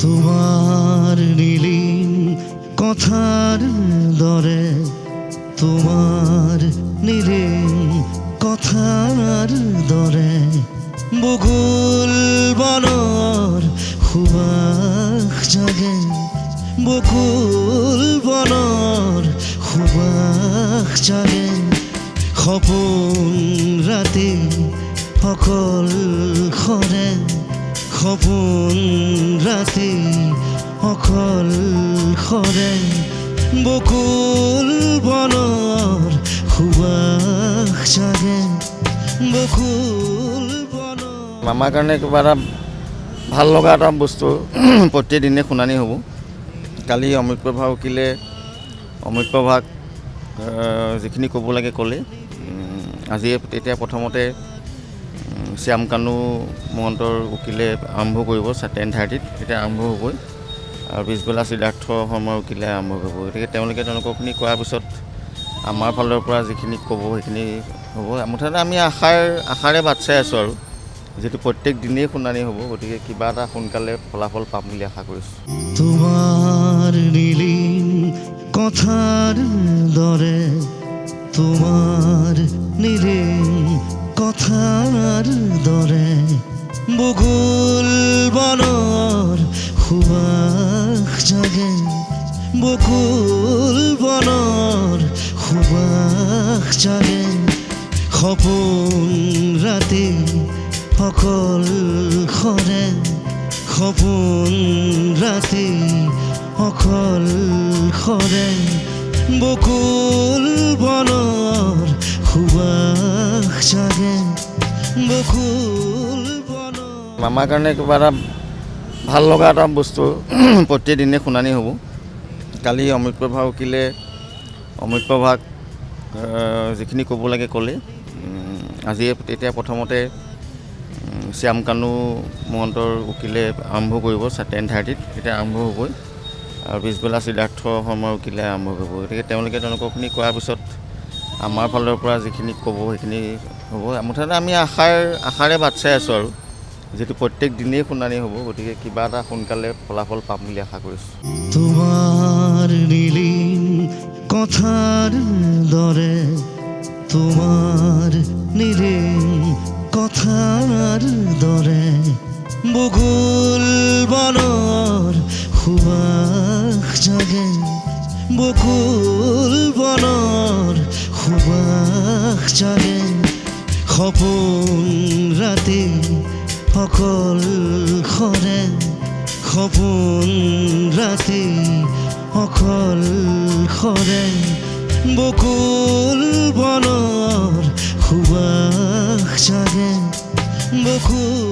তোমাৰ নীলিম কথাৰ দৰে তোমাৰ নীলিম কথাৰ দৰে বকুল বনৰ সুবাস জাগে বকুল বনৰ সুবাস জাগে সপোন ৰাতি অকল খৰে সপোন ৰাতি অকল খৰে বকুল বনৰ সুবাস জাগে বকুল বনৰ আমাৰ কাৰণে কিবা এটা ভাল লগা এটা বস্তু প্ৰতিদিনে শুনানি হ'ব। কালি অমৃতপ্ৰভা উকিলে অমৃতপ্ৰভাক যিখিনি ক'ব লাগে ক'লে। আজি এতিয়া প্ৰথমতে শ্যামকানু মহন্তৰ উকিলে আৰম্ভ কৰিব 10:30 এতিয়া আৰম্ভ হ'বই আৰু পিছবেলা সিদ্ধাৰ্থ শৰ্মাৰ উকিলে আৰম্ভ কৰিব। গতিকে তেওঁলোকে তেওঁলোকৰখিনি কোৱাৰ পিছত আমাৰ ফালৰ পৰা যিখিনি ক'ব সেইখিনি হ'ব। মুঠতে আমি আশাৰে বাট চাই আছোঁ আৰু যিটো প্ৰত্যেক দিনেই শুনানি হ'ব। গতিকে কিবা এটা সোনকালে ফলাফল পাম বুলি আশা কৰিছোঁ। তোমাৰ নীলিম কথাৰ দৰে তোমাৰ নীলিম কথাৰ দৰে বকুল বনৰ সুবাস জাগে বকুল বনৰ সুবাস জাগে সপোন ৰাতি অকল খৰে সপোন ৰাতি অকল খৰে বকুল বনৰ সুবাস জাগে বকুল বনৰ আমাৰ কাৰণে কিবা এটা ভাল লগা এটা বস্তু প্ৰতিদিনে শুনানি হ'ব। কালি অমৃতপ্ৰভা উকিলে অমৃতপ্ৰভাক যিখিনি ক'ব লাগে ক'লে। আজি এতিয়া প্ৰথমতে শ্যামকানু মহন্তৰ উকিলে আৰম্ভ কৰিব 10:30 এতিয়া আৰম্ভ হ'বই আৰু পিছবেলা সিদ্ধাৰ্থ শৰ্মাৰ উকিলে আৰম্ভ কৰিব। গতিকে তেওঁলোকে তেওঁলোকৰখিনি কোৱাৰ পিছত আমাৰ ফালৰ পৰা যিখিনি ক'ব সেইখিনি হ'ব। মুঠতে আমি আশাৰে বাট চাই আছোঁ আৰু যিটো প্ৰত্যেক দিনেই শুনানি হ'ব। গতিকে কিবা এটা সোনকালে ফলাফল পাম বুলি আশা কৰিছোঁ। তোমাৰ নীলিম কথাৰ দৰে তোমাৰ নীলিম কথাৰ দৰে বকুল বনৰ সুবাস জাগে বকুল বনৰ সুবাস জাগে সপোন ৰাতি অকল খৰে সপোন ৰাতি অকল খৰে বকুল বনৰ সুবাস জাগে বকুল